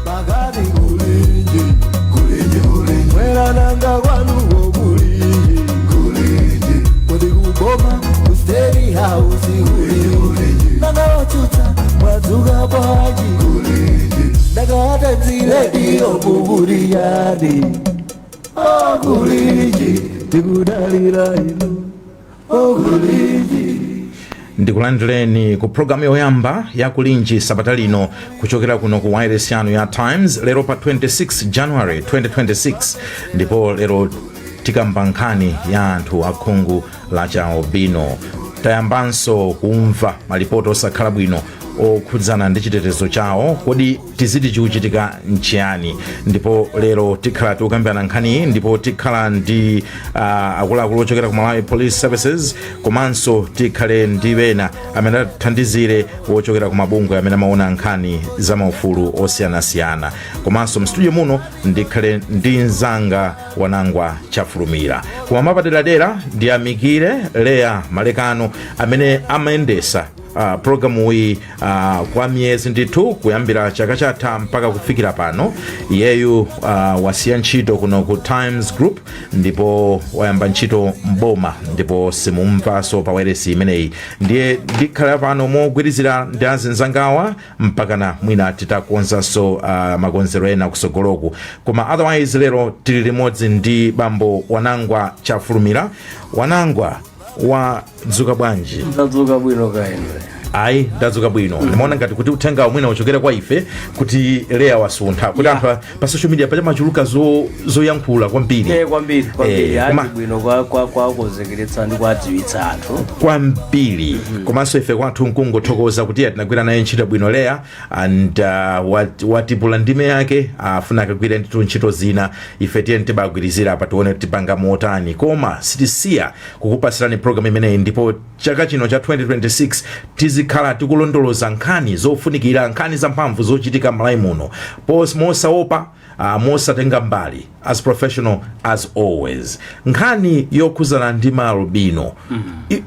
magari kulinji mwera nanga wanuwo kulinji kodi kuboma kusteri house kulinji nanga wachuta mwazuga bwaji kulinji nanga watanzile diyo kuburiyani kulinji tikudalira ino kulinji. Ndikulandireni ku programu yoyamba ya kulinji sabata lino kuchokera kuno ku wireless yanu ya Times lero pa 26 January 2026 ndipo lero tikamba nkhani ya anthu akhungu la albino. Tayambanso kumva malipoti osakhala bwino okhudzana ndi chitetezo chawo, kodi tizidi chikuchitika nchiyani. Ndipo lero tikhala tikukambirana nkhani ndipo tikhala ndi akuluakulu ochokera ku Malawi Police Services, komanso tikhale ndi wena amene athandizire ochokera ku mabungwe amene amaona nkhani za maufulu osiyanasiyana. Komanso mstudio muno ndikhale ndi mzanga Wanangwa Chafulumira. Koma mapaderadera ndi amikire Lea Malekano amene amayendesa programu hii kwa miezi ndithu kuyambira chaka chatha mpaka kufikira pano. Iyeyu wasiya ntchito kuno ku Times Group ndipo wayamba ntchito mboma, ndipo simumvaso pa wairesi imeneyi. Ndiye ndikhala pano mogwirizira ndi azinzangawa mpaka na mwina titakonzanso makonzero ena kusogoloku. Koma otherwise lero tili limodzi ndi bambo Wanangwa Chafulumira. Wanangwa, wadzuka bwanji? Ndadzuka bwino kaenwe. Ayi, ndadzuka bwino. Nimaona ngati kuti uthenga mwina uchokera kwa ife kuti Lea wasuntha. Kuti anthu pa social media paja machuluka zoyankhula kwambiri. Kwambiri. Ati bwino kwa kuzekeretsa ndi kwadziwitsa anthu. Kwambiri. Komanso ife kwathu nkungothokoza kuti tinagwira naye ntchito bwino Lea, and watipula ndime yake afuna akagwira ndithu ntchito zina. Ife tiye tibagwirizira apa tione tipanga motani. Koma sitisiya kukupasirani program imeneyi, ndipo chaka chino cha 2026 tizikhala tikulondoloza nkhani zofunikira, nkhani zamphamvu zochitika Malawi muno mosaopa, mosatenga mbali, as professional as always. Nkhani yokhuzana ndi albino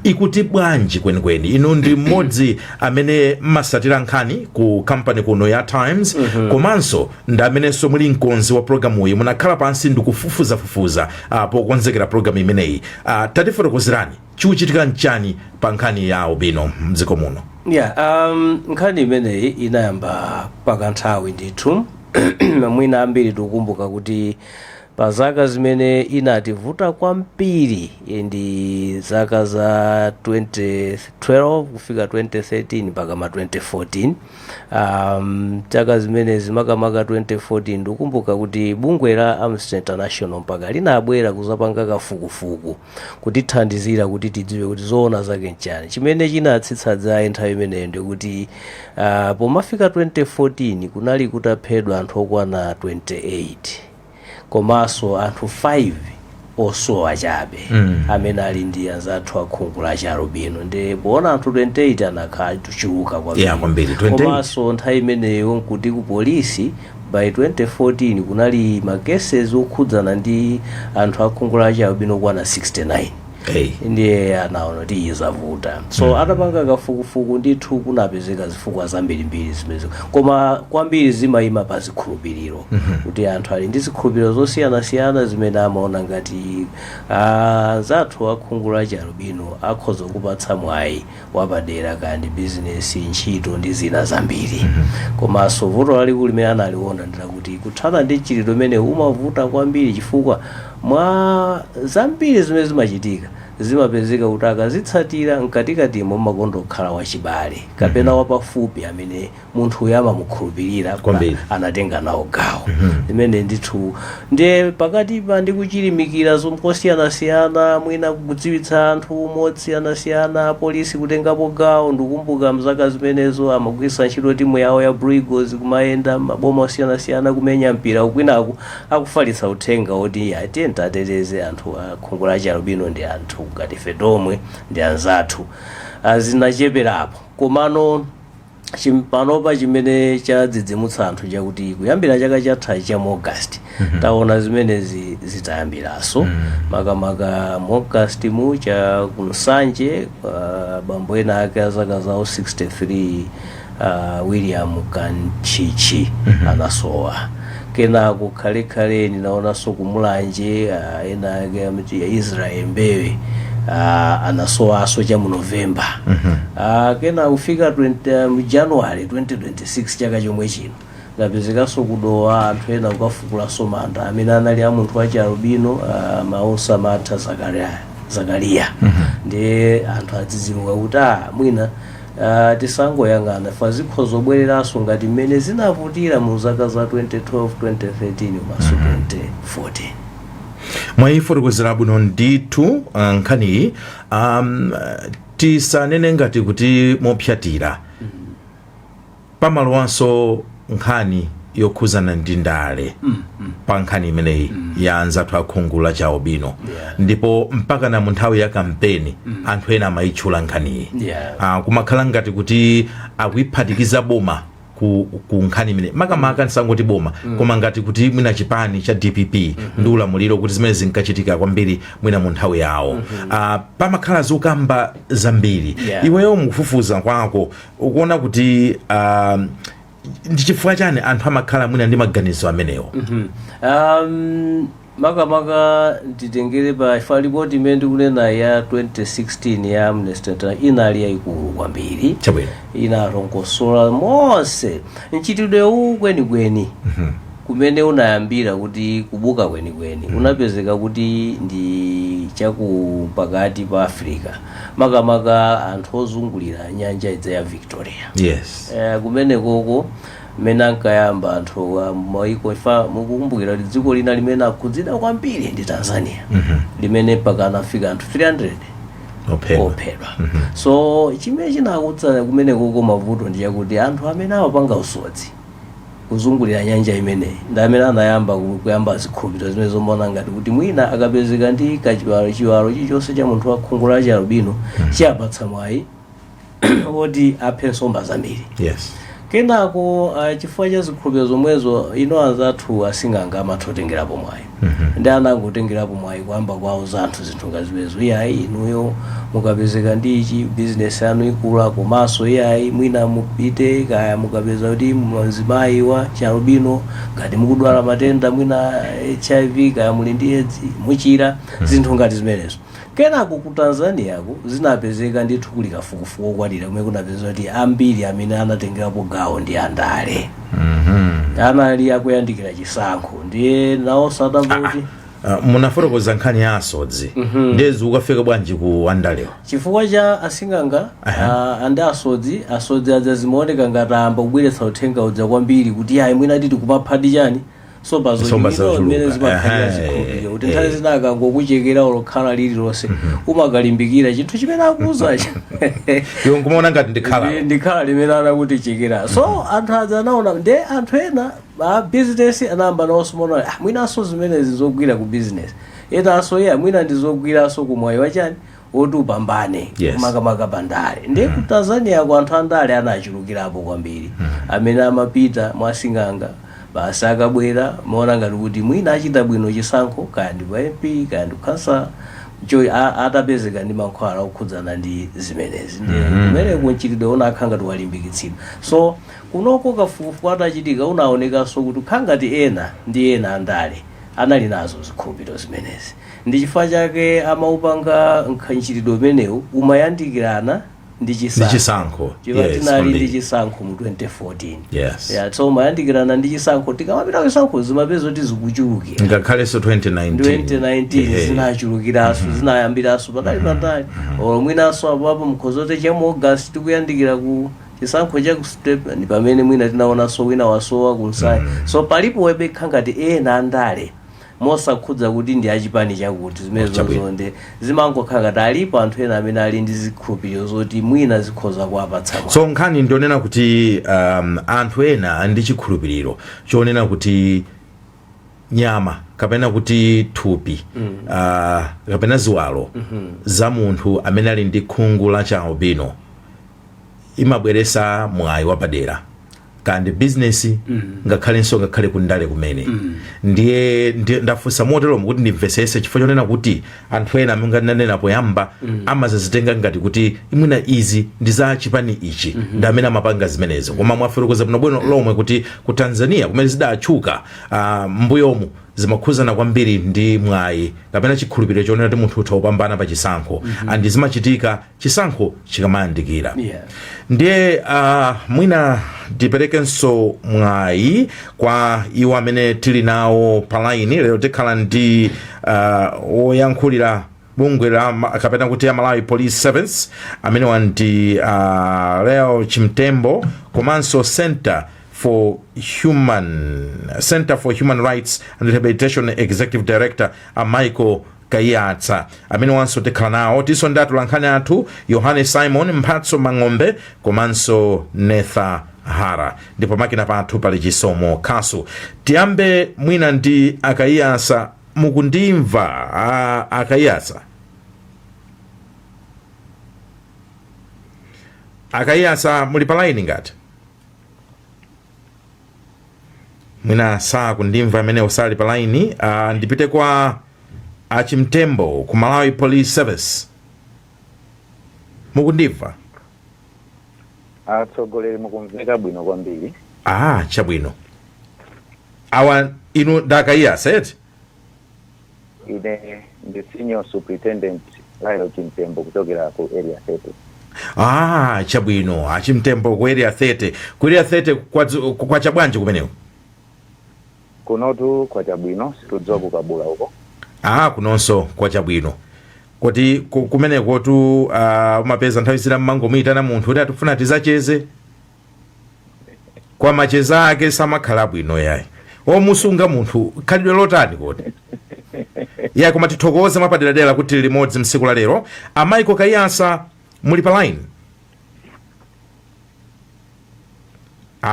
ikuti bwanji kwenikweni? Inu ndi mmodzi amene masatira nkhani ku company kuno ya Times, komanso ndi amenenso muli mkonzi wa programu iyi. Munakhala pansi ndikufufuza pokonzekera programu imeneyi. Tatifotokozerani chikuchitika nchani pa nkhani ya albino mdziko muno? Nkhani imeneyi inayamba pakanthawi ndithu. Mwina ambiri tukumbuka kuti pa zaka zimene inativuta kwambiri ndi zaka za 2012 kufika 2013 mpaka ma 2014. Chaka zimene zimakamaka 2014 ndikumbuka kuti bungwe la Amnesty International mpaka linabwera kuzapanga kafukufuku kutithandizira kuti tidziwe kuti zoona zake nchani. Chimene chinatsitsa dzayi nthawi imeneyo ndikuti pomafika 2014 kunali kutaphedwa anthu okwana 28. Komanso anthu 5 osowa chabe amene ali ndi anzathu akhungu la albino. Ndi poona anthu 28 anakhala tuchiuka kwambiri. Komanso nthawi imeneyo nkuti ku polisi by 2014 kunali makeses okhudzana ndi anthu akhungu la albino kwana 69. Ndiye anaona kuti izavuta. So atapanga kafukufuku ndithu kunapezeka zifukwa zambirimbiri zimenezo, koma kwambiri zimayima pa zikhulupiriro. Kuti anthu ali ndi zikhulupiriro zosiyanasiyana zimene amaona ngati zathu akhungu la albino akhoza kupatsa mwayi wapadera kandi business, ntchito ndi zina zambiri. Komanso vuto lalikulu limene analiona ndirakuti kuthana ndi chililo imene umavuta kwambiri chifukwa mwa zambiri zimene zimachitika zimapezeka kuti akazitsatira mkatikatimo makondo okhala wachibale kapena wapafupi amene munthu uyama mukhulupirira anatenga nawo gawo. Limene ndithu ndiye pakatipa ndi kuchilimikira zosiyanasiyana, mwina kudziwitsa anthu mosiyanasiyana, polisi kutengapo gawo. Ndikumbuka mzaka zimenezo amagwiritsa ntchito timu yawo ya Brigos kumayenda maboma osiyanasiyana kumenya mpira kwinaku akufalitsa uthenga oti atiye tateteze anthu akhungu la albino ndi anthu ngati ife tomwe ndi anzathu. Zinacheperapo komano chimpanopa chimene chadzidzimutsa anthu chakuti kuyambira chaka chatha cha August taona zimenezi zitayambiranso. Makamaka August mucha kunsanje bambo ena ake azaka zawo 63 William Kanchichi anasowa. Kenako kale ninaonanso kumulanje ena ya Israel Mbewe anasowaso cha mu November. Kena ufika January 2026 chaka chomwe chino ngapezekanso kudowa anthu ena ukafukulaso manda amene anali a munthu wa Charubino Mausa Martha Zakaria. Ndi anthu adzidzimuka kuti mwina tisangoyang'ana fa zikhozo bwereranso ngati mmene zinavutira mu zaka za 2012 2013 maso 2014. Mwayifotokozera bwino ndithu nkhani tisanene ngati kuti mopyatira pamalowanso nkhani yokhuzana ndi ndale pa nkhani imeneyi ya anzathu akhungu la Charubino ndipo mpaka na munthawi ya kampeni anthu ena amayitchula nkhaniyi kumakhala ngati kuti akuyiphatikiza boma ku nkhani imene makamaka nisangoti boma koma ngati kuti mwina chipani cha DPP ndi ulamuliro kuti zimene zinkachitika kwambiri mwina mu nthawi yawo. Pamakhala zokamba zambiri iweyo mukufufuza kwako ukuona kuti ndi chifukwa chani anthu amakhala mwina ndi maganizo amenewo? Makamaka nditengere pa report imene ndikunena ya 2016 ya Amnesty International inali yayikulu kwambiri. Inarongosola monse nchitidwe uwu kwenikweni kumene unayambira kuti kubuka kwenikweni unapezeka kuti ndi chakupakati pa Africa makamaka anthu ozungulira nyanja idza ya Victoria. Kumene koko mena nkayamba anthu maiko ifa mukukumbukira kuti dziko lina limene akhudzida kwambiri ndi Tanzania limene paka anafika anthu 300 ophedwa. So chimene chinakutsa kumene koko mavuto ndi chakuti anthu amene amapanga usodzi kuzungulira nyanja imeneyi ndi amene anayamba kuyamba zikhulupiriro zimene zomona ngati kuti mwina akapezeka ndi chiwalo chilichonse cha munthu wakhungu la Charubino chiyapatsa mwayi woti aphe nsomba zambiri. Kenako chifukwa cha zikhulupiriro zomwezo ino anzathu asing'anga amatotengerapo mwayi ndi anangotengerapo mwayi kwamba kwawo za anthu zinthu ngazimenezo iyayi inuyo mukapezeka ndi ichi business yanu ikula komanso iyayi mwina mupite kaya mukapeza kuti mzimayi wa Charubino ngati mukudwala matenda mwina HIV kaya muli ndi AIDS muchira zinthu ngati zimenezo. Kenako ku Tanzania zinapezeka ndithu kuli kafukufuku okwanira kumene kunapezeka kuti ambiri amene anatengerapo gawo ndi andale anali akuyandikira chisankho ndiye nawo sadambuti munafotokoza nkhani ya asodzi ndezi ukafika bwanji ku andalewa chifukwa cha asing'anga andi asodzi adzazimaoneka ngati amba kubweretsa uthenga udza kwambiri kuti ayi mwina titi kumaphati chani somba zimene zimakhalira zikhulupiriro kuti nthawi zina akangokuchekera olokhala lililonse umakalimbikira chinthu chimene akuuzacho iwo nkumaona ngati ndikhala limene anakuti chekera. So anthu adza anaona nde anthu ena business anayamba nawonso mona mwinanso zimenezi zogwira ku business enanso mwina ndizogwiranso kumwayi wachani woti upambane makamaka bandale. Ndiye ku Tanzania ku anthu andale anachulukirapo kwambiri amene amapita mwasing'anga basi akabwera maona ngati kuti mwina achita bwino chisankho kaya ndi MP kaya ndi kansa atapezeka ndi mankhwala okhudzana ndi zimenezi kumene kunchitidwe unakhala ngati walimbikitsidwa. So kunoko kafukufuku atachitika unaonekanso kuti khangati ena ndi ena andale anali nazo zikhulupiriro zimenezi ndi chifukwa chake amaupanga nchitidwe umenewu umayandikirana ndi chisankho tinali ndi chisankho mu 2014 so mayandikirana ndi chisankho tikamapita chisankho zimapeza kuti zikuchulukira ngakhalenso 2019 zinachulukiranso zinayambiranso patali mwinanso apo mkhozote cha mu August tikuyandikira ku chisankho cha ku step ni pamene mwina tinaonanso wina wasowa kunsai so palipo webekha ngati ena andale mosakhudza kuti ndi achipani chakuti zimene zonde zimangokhala ngati alipo anthu ena amene ali ndi zikhulupiriro zoti mwina zikhoza kuwapatsa. So nkhani ndionena kuti anthu ena ndi chikhulupiriro chonena kuti nyama kapena kuti thupi kapena ziwalo za munthu amene ali ndi khungu la Charubino imabweresa mwayi wapadera kandi business ngakhalenso ngakhale kundale kumene ndiye ndafunsa motero kuti ndimvesese chifukwa chonena kuti anthu ena mungananena poyamba amazazitenga ngati kuti imwina izi ndi za chipani ichi ndi amene amapanga zimenezo koma mwafotokoza bwino lomwe kuti ku Tanzania kumene zidatchuka mbuyomu zimakhuzana kwambiri ndi mwayi kapena chikhulupiriro chonena kuti munthu utha upambana pa chisankho andi zimachitika chisankho chikamayandikira ndiye mwina tiperekenso mwayi kwa iwo amene tili nawo palaini lero tikhala ndi woyankhulira bungwe kapena kuti Malawi Police Service amene wandi Leo Chimtembo komanso Center for Human Rights and Rehabilitation Executive Director Michael Kayatsa amene wanso tikhala nawo tiso ndatulankhani athu Yohane Simon Mphatso Mang'ombe komanso Netha Hara ndipo makina pathu pali Chisomo Khasu. Tiyambe mwina ndi Akayatsa, mukundimva Akayatsa? Akayatsa muli palaini ngati? Mwina saa kundimva amene usali palaini. Ndipite kwa Chimtembo ku Malawi Police Service. Mukundimva? Atsogoleri mukumveka bwino kwambiri. Chabwino. Awa inu Akayatsa eti? Ine ndi Senior Superintendent Leo Chimtembo kuchokera ku Area 30. Chabwino. Chimtembo ku Area 30. Ku Area 30 kwa chabwanji kumeneko? Kunotu kwa chabwino situdziwa kukabula huko. Kunonso kwa chabwino. Kuti kumeneko tu umapeza nthawi zina mmangomuyitana munthu kuti atufuna tizacheze. Kwa macheza ake samakhala bwino yayi. Omusunga munthu khalidwe lotani kodi? Ya koma tithokoze mwapaderadera kuti limodzi msiku la lero. Michael Kayatsa muli pa line?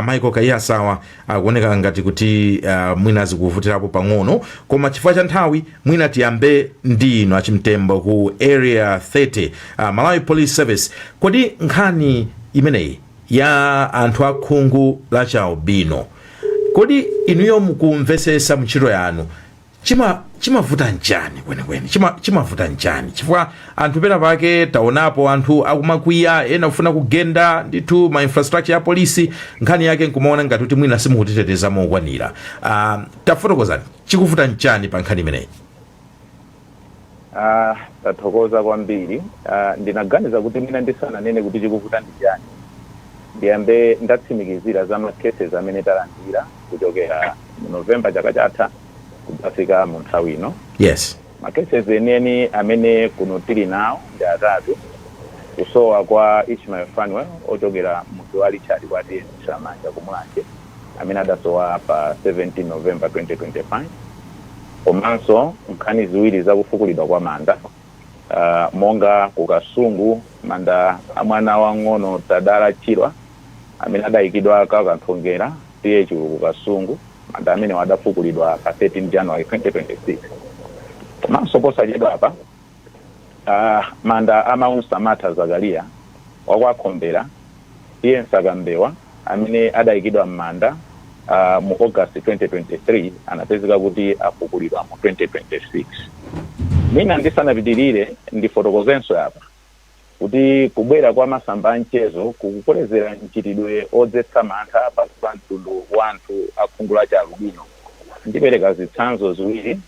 Michael Kayatsa akuoneka ngati kuti mwina zikuvutirapo pang'ono koma chifukwa cha nthawi mwina tiyambe ndi inu Chimtembo ku Area 30 Malawi Police Service. Kodi nkhani imeneyi ya anthu akhungu la chaubino kodi inuyo mukumvesesa mchiro yanu chimavuta njani kwenikweni? Chimavuta njani? Chifukwa anthu pena pake taonapo anthu akumakwiya ena kufuna kugenda ndithu ma infrastructure ya polisi nkhani yake nkumaona ngati kuti mwina simukutiteteza mokwanira. Tafotokozani chikuvuta njani pa nkhani imeneyi? Tathokoza kwambiri. Ndinaganiza kuti mwina ndisananene kuti chikuvuta njani ndiyambe ndatsimikizira za ma cases amene talandira kuchokera mu November chaka chatha kufika mu nthawi ino. Yes. Ma cases eneni amene kuno tili nawo ndi atatu. Kusowa kwa Ishmael Fanuel ochokera mu Duali Chali kwa Samanja kumwanje amene adasowa pa 17 November 2025. Komanso nkhani ziwiri zakufukulidwa kwa manda monga kukasungu manda amwana wang'ono Tadala Chilwa amene adayikidwa kakanthongera TH kukasungu manda amene wadafukulidwa pa 13 January 2026. Komanso posachedwa apa manda amaunsa Martha Zakaria wakwakhombera iye Nsakambewa amene adayikidwa mmanda mu August 2023 anapezeka kuti afukulidwa mu 2026. Mina ndisanapitirire ndifotokozenso apa kuti kubwera kwa masamba anchezo kukukolezera mchitidwe odzetsa mantha pa mtundu wa anthu akhungu la chaubino. Ndipereka zitsanzo ziwiri.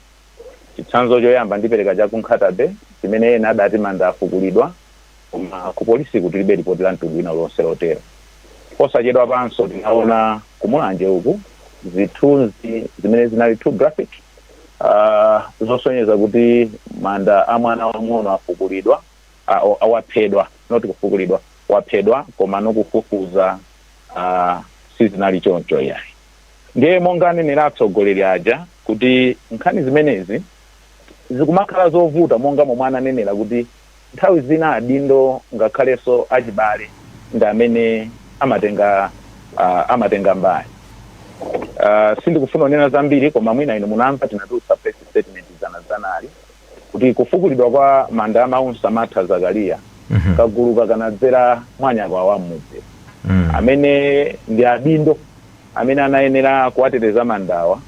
Chitsanzo choyamba ndipereka cha kunkhatabe chimene ena adati manda afukulidwa koma ku polisi kuti libe ripoti la mtundu wina lonse lotero. Posachedwa panso tinaona kumulanje uku zithunzi zimene zinali too graphic zosonyeza kuti manda amwana wang'ono afukulidwa awaphedwa not kufukulidwa waphedwa koma nokufufuza sizinali choncho yayi. Ndiye monga nenera atsogoleri aja kuti nkhani zimenezi zikumakhala zovuta monga momwana nenera kuti nthawi zina adindo ngakhalenso achibale ndi amene amatenga mbali. Sindikufuna kunena zambiri koma mwina inu munamva tinatulutsa press statement zanali kuti kufukulidwa kwa manda amaunsa Martha Zakaria kagulu kanadzera mwanyako wa mudzi amene ndi adindo amene anayenera kuwateteza mandawa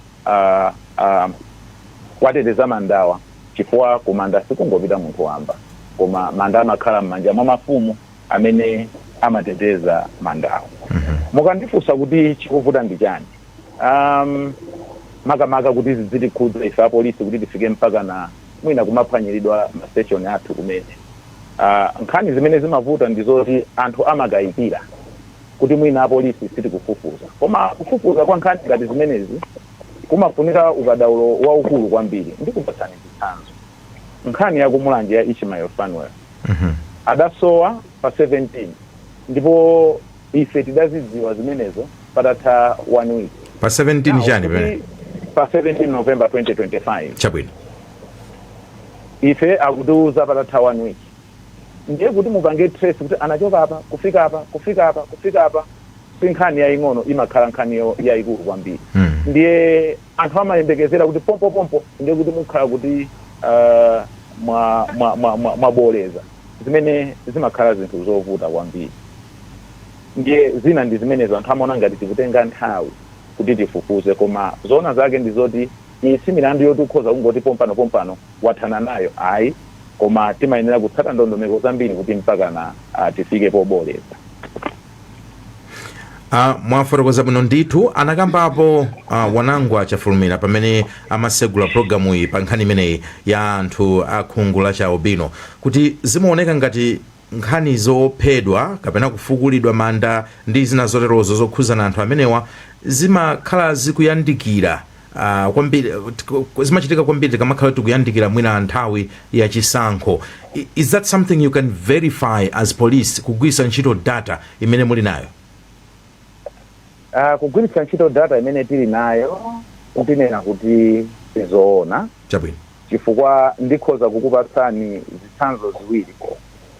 kuwateteza mandawa chifukwa kumanda sikungopita munthu wamba koma manda amakhala m'manja mwa mafumu amene amateteza mandawo. Mukandifunsa kuti chikuvuta ndi chani, makamaka kuti zitikhudza ife apolisi kuti tifike mpaka na mwina kumaphwanyiridwa mastation athu kumene. Nkhani zimene zimavuta ndizoti anthu amakayikira kuti mwina apolisi sitikufufuza, koma kufufuza kwa nkhani ngati zimenezi kumafunika ukadaulo waukulu kwambiri. Ndikupatsani chitsanzo, nkhani ya kumulanje ya Ishmael Fanuel adasowa pa 17 ndipo ife tidazidziwa zimenezo patatha 1 week. Pa 17 chani pene? Pa 17 November 2025. Chabwino. Ife akutiuza patatha 1 week. Ndiye kuti mupange trace kuti anachoka apa kufika apa si nkhani yaying'ono, imakhala nkhani yayikulu kwambiri. Ndiye anthu amayembekezera kuti pompo ndiye kuti mukhala kuti mwaboleza zimene zimakhala zinthu zovuta kwambiri. Ndiye zina ndi zimenezo anthu amaona ngati tikutenga nthawi kuti tifufuze, koma zoona zake ndizoti isi milandu yoti ukhoza kungoti pompano wathana nayo ayi, koma timayenera kutsata ndondomeko zambiri kuti mpaka na tifike poboleza. Mwafotokoza bwino ndithu. Anakambapo Wanangwa Chafulumira pamene amasegula programu iyi pa nkhani imeneyi ya anthu akhungu la Chaubino kuti zimaoneka ngati nkhani zophedwa kapena kufukulidwa manda ndi zina zoterozo zokhuzana anthu amenewa zimakhala zikuyandikira kwambiri, zimachitika kwambiri tikamakhala tikuyandikira mwina nthawi ya chisankho. Is that something you can verify as police, kugwiritsa ntchito data imene muli nayo? Kugwiritsa ntchito data imene tili nayo kutinena kuti tizoona. Chabwino. Chifukwa ndikhoza kukupatsani zitsanzo ziwiri,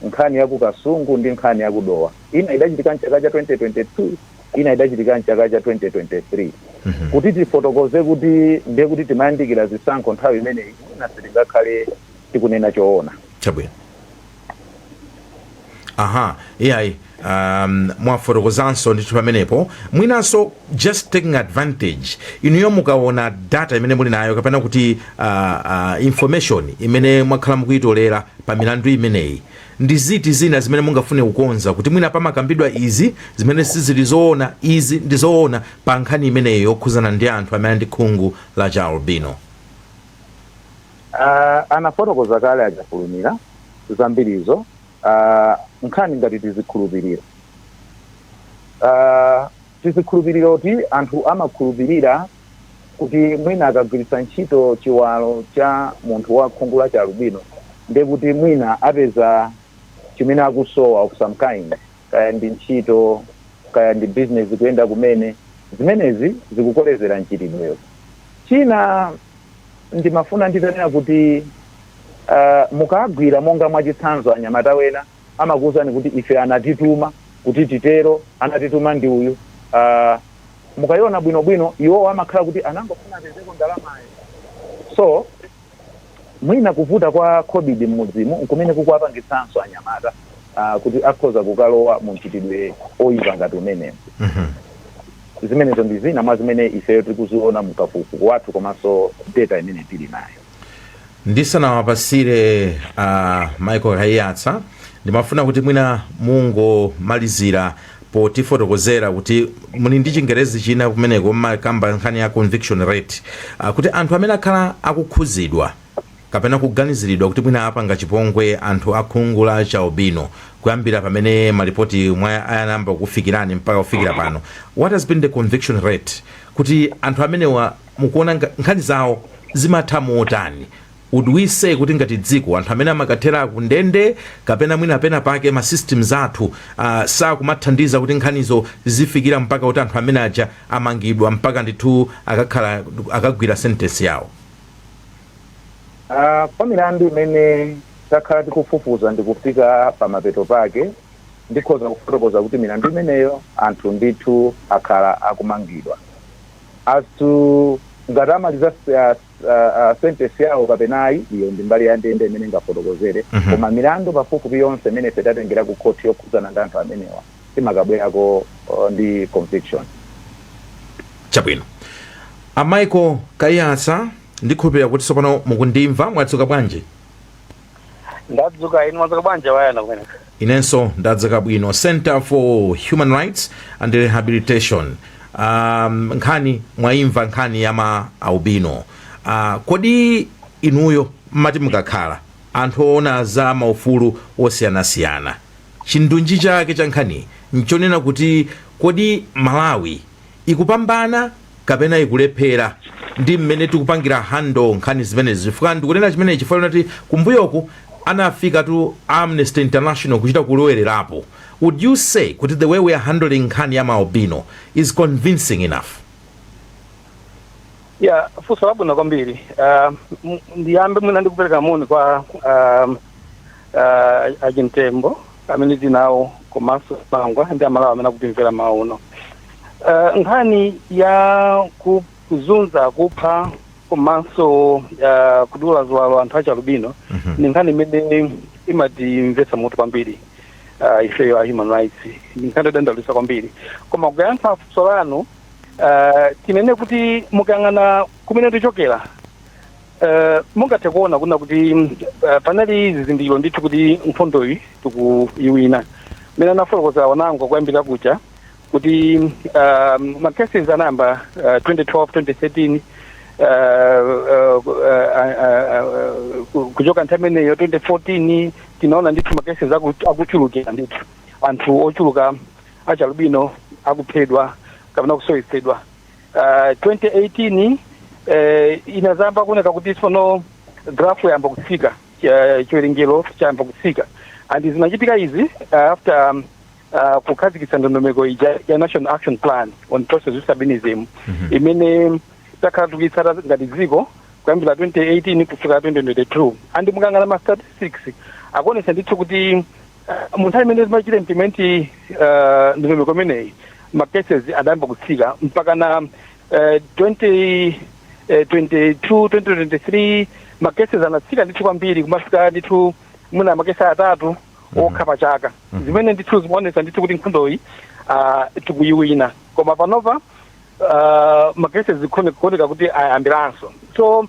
nkhani ya kukasungu ndi nkhani ya kudowa. Ina idachitika mchaka cha 2022, ina idachitika mchaka cha 2023. Kuti tifotokoze kuti ndiye kuti timayandikira zisankho nthawi imeneyi ina sitingakhale tikunena choona. Chabwino. Iyayi. Mwafotokozanso ndithu pamenepo mwinanso just taking advantage inuyo mukaona data imene muli nayo kapena kuti information imene mwakhala mukuyitolera pa milandu imeneyi, ndi ziti zina zimene mungafune kukonza kuti mwina pamakambidwa izi zimene sizili zoona, izi ndi zoona pa nkhani imeneyi yokhuzana ndi anthu amene ndi khungu la Chaubino? Anafotokoza kale Achafulumira zambirizo. Nkhani ngati tizikhulupirira, tizikhulupirira kuti anthu amakhulupirira kuti mwina akagwiritsa ntchito chiwalo cha munthu wa khungu la Chaubino ndiye kuti mwina apeza chimene akusowa of some kind, kaya ndi ntchito kaya ndi business kuyenda kumene, zimenezi zikukolezera mchitidweyo. China ndimafuna nditanena kuti mukagwira monga mwachitsanzo anyamata wena amakuwuzani kuti ife anatituma kuti titero, anatituma ndi uyu. Mukayiona bwinobwino iwo amakhala kuti anangofuna apezeko ndalamayo. So mwina kuvuta kwa COVID mmudzimu kumene kukuapangitsanso anyamata kuti akhoza kukalowa mu mchitidwe oyipa ngati umenewo. Zimenezo ndi zina mwa zimene ifeyo tikuziona mukafukufuku wathu komanso data imene tili nayo. Ndisanawapasire Michael Hayatsa, ndimafuna kuti mwina mungomalizira potifotokozera kuti muli ndi Chingerezi china kumeneko makamba nkhani ya conviction rate, kuti anthu amene akhala akukhuzidwa kapena kuganiziridwa kuti mwina apanga chipongwe anthu akhungu la Chaubino kuyambira pamene malipoti mwa ayanamba kufikirani mpaka kufikira pano, what has been the conviction rate, kuti anthu amenewa mukuona nkhani zawo zimatha motani? Would we say kuti ngati dziko anthu amene amakathera kundende kapena mwina pena pake ma systems athu sakumathandiza kuti nkhanizo zifikira mpaka kuti anthu amene aja amangidwa mpaka ndithu akagwira sentence yawo? Pa milandu imene takhala tikufufuza ndikufika pa mapeto pake, ndikhoza kufotokoza kuti milandu imeneyo anthu ndithu akhala akumangidwa. As to ngati amaliza sentence yawo kapenayi, iyo ndi mbali ya ndende imene ngafotokozere. Koma milandu pafupifupi yonse imene tatengera ku court yokhuzana ndi anthu amenewa timakabwerako ndi conviction. Chabwino. Amaiko Kayasa ndikhulupirira kuti tsopano mukundimva mwadzuka bwanji? Ndadzuka inu mwadzuka bwanji wayana kwene. Inenso ndadzuka bwino. Center for Human Rights and Rehabilitation. Nkhani mwaimva nkhani ya albino. Kodi inuyo mmati mukakhala anthu oona za maufulu osiyanasiyana, chindunji chake cha nkhani nchonena kuti kodi Malawi ikupambana kapena ikulephera ndi mmene tikupangira handle nkhani zimenezi? Chifukwa ndikunena chimene chifukwa kuti kumbuyoku anafika tu Amnesty International kuchita kulowererapo. Would you say kuti the way we are handling nkhani ya albino is convincing enough? Yeah, fuso labwino kwambiri. Ndiyambe mwina ndikupereka moni kwa Ajentembo amene tinawo komanso Mangwa ndi Amalawi amene akutimvera mawu. Nkhani ya kuzunza kupha komanso kudula ziwalo anthu achalubino ni nkhani imene imatimvetsa mutu kwambiri ifeyo a human rights. Ni nkhani yodandalisa kwambiri. Koma kuyankha funso lanu tinene kuti mukangana kumene tichokera mungathe kuona kuna kuti panali zizindikiro ndithu kuti nkhondo iyi tikuyiwina. Mene anafotokoza wanango kuyambira kucha kuti macases anayamba 2012 2013 kuchoka nthawi imeneyo 2014 tinaona ndithu macases akuchulukira ndithu anthu ochuluka achalubino akuphedwa kapena kusoyesedwa. 2018 inazamba kuoneka kuti tsono draft yamba kutsika, chiwerengero chayamba kutsika, and zinachitika izi after kukhazikitsa ndondomeko ya National Action Plan on Process of Albinism imene takhala tukitsata ngati dziko kuyambira 2018 kufika 2022. And mukangana ma statistics akuonesa ndithu kuti munthawi imene zimachita implement ndondomeko imeneyi macases adayamba kutsika mpaka na 2023 macases anatsika ndithu kwambiri kumafika ndithu muna makesi atatu okha pa chaka. Zimene ndithu zimaonesa ndithu kuti nkhondoyi tikuyiwina. Koma panova macases zikuoneka kuti ayambiranso. So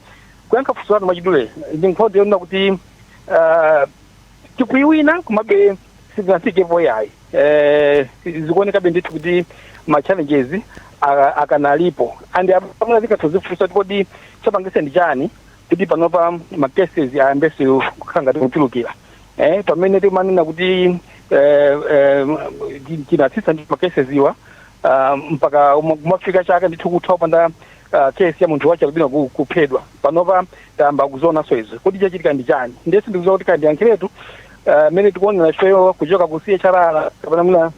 kuyankha funso lanu mwachidule ndi nkhondo yonena kuti tikuyiwina komabe sizinafikepo yayi. Zikuonekabe ndithu kuti ma challenges akanalipo, and pamene zikathozifunsa kodi chapangisa ndi chani kuti panopa ma cases ayambese kukhala ngati kuchulukira. Pamene timanena kuti tinatsitsa ndi ma cases iwa mpaka kumafika chaka ndithu kutha kupanda case ya munthu wachalubino kuphedwa. Panopa tayamba kuzonaso izo kodi chachitika ndi chani. Ndesi ndikuziwa kuti kandiyankhiretu mene tikuonera ifeyo kuchoka kusiye charala kapena muna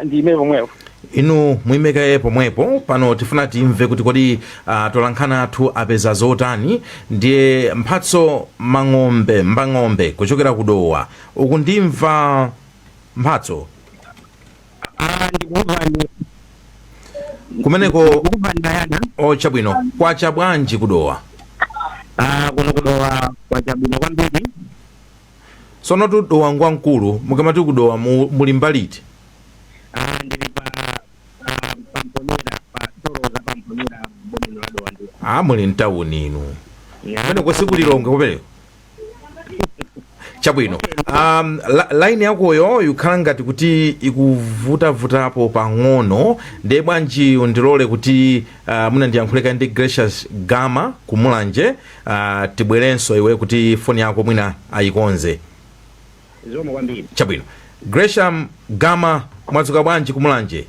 ndi imene pomwepo. Inu mwimeka pomwepo pano tifuna timve kuti kodi tolankhana athu apeza zotani ndiye mphatso mbang'ombe kuchokera kudowa. Ukundimva mphatso? Kumeneko chabwino kwa chabwanji kudowa? Kuno kudowa kwa chabwino kwambiri. Sono tudowa ngwankulu mukamati kudowa muli mbaliti? Ndili pamponera pa toroza pamponera boneno ladowa ndi. Muli mtawuni inu. Pene kwa siku lilonge kupereko. Chabwino. Line yakoyo yukhala ngati kuti ikuvutavutapo pang'ono, ndiye bwanji undilole kuti muna ndiyankhuleka ndi Gracious Gama kumulanje tibwerenso iwe kuti foni yako mwina ayikonze. Zomwe kwambiri. Chabwino. Gracious Gama mwadzuka bwanji kumulanje?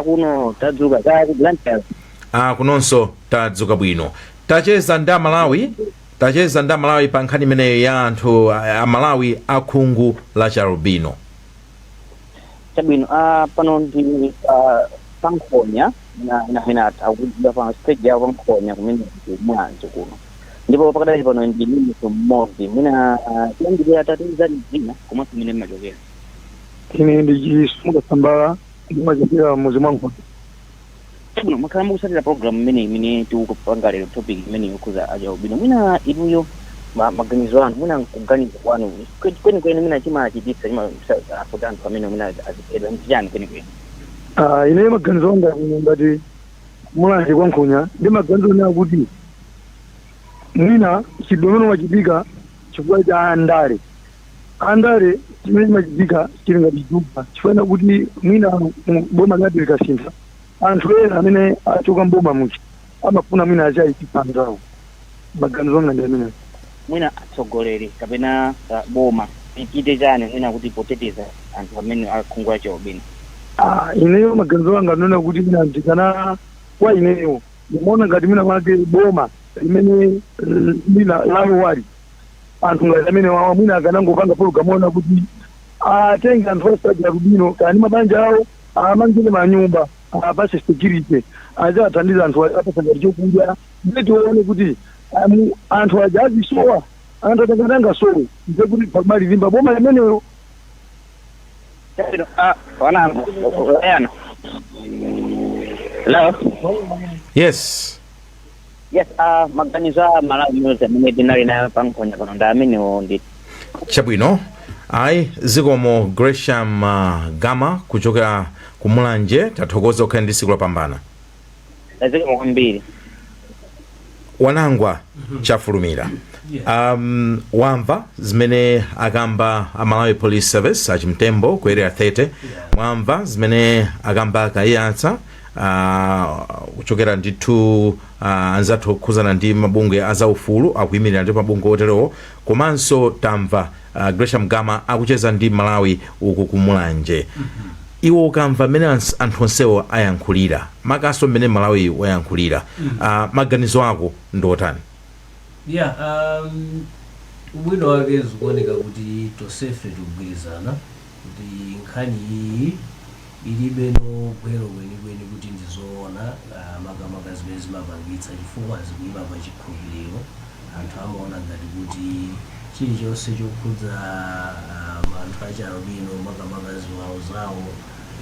Kuno tadzuka blanket. Kunonso tadzuka bwino. Tacheza ndi Malawi pa nkhani imeneyo ya anthu Malawi akhungu la chalubino. Chabwino pano ndi pankhonya na akudya pa stage ya pankhonya kumene mwanzo kuno. Ndipo pakadali pano ndi mimi mmodzi mina ndiyendera tatiza dzina komanso mine machokera. Ine ndichisumuka sambala ndimachokera muzi mwangu. Chabwino makhala mukusatira program imene tikupanga lero topic imene yokuza achalubino. Mina inuyo maganizo anu mina kuganiza kwanu kweni mina chimachititsa chimafota anthu amene mina aziphedwa njani kweni. Ine maganizo anga ngati mulanje kwa Nkhonya ndi maganizo na kuti mwina chidomeno machitika chifukwa cha andale chimene chimachitika chili ngati chupa chifukwa kuti mwina boma lati likasintha anthu ena amene achoka mboma muchi amafuna mwina achayitika anzawo maganizo anga ndi amene mwina atsogoleri kapena boma ichite chani mwina kuti poteteza anthu amene akhungula chaubini. Ineyo maganizo anga nona kuti mwina ndikana kwa ineyo ndimaona ngati mwina mwake boma limene mwina lawo wali anthu ngati amene wawa mwina akanangopanga pologalamu kuti atenge anthu osaja Lubino kani mabanja awo amangire manyumba apase security athandiza anthu apasangati chokudya ndeti waone kuti anthu aja azisowa anthu atakatanga sowe nze kuti pamali limba boma limeneyo. Hello. Yes. Yes, maganizo Malawi News amene tinali nayo pa Nkhonya pano ndi amenewo ndi chabwino. Ayi zikomo Gresham Gama kuchokera ku Mulanje tathokoza okhala ndi tsiku lopambana. zikomo kwambiri. Wanangwa chafulumira. Wamva zimene akamba Malawi Police Service achimtembo ku area 30 mwamva zimene akamba akayatsa kuchokera ndithu anzathu okhuzana ndi mabungwe azaufulu akuyimirira ndi mabungwe oterewo komanso tamva Gresham Gama akucheza ndi Malawi uku ku Mulanje. Iwo ukamva mmene anthu onsewo ayankhulira makaso mmene Malawi wayankhulira maganizo ako ndotani? Ubwino wake zikuoneka kuti tosefe tikugwirizana kuti nkhani iyi ilibe nogwero kwenikweni kuti ndizoona makamaka zimene zimapangitsa chifukwa zikuyima pa chikhulupiriro. Anthu amaona ngati kuti chilichonse chokhudza anthu achalubino makamaka ziwawo zawo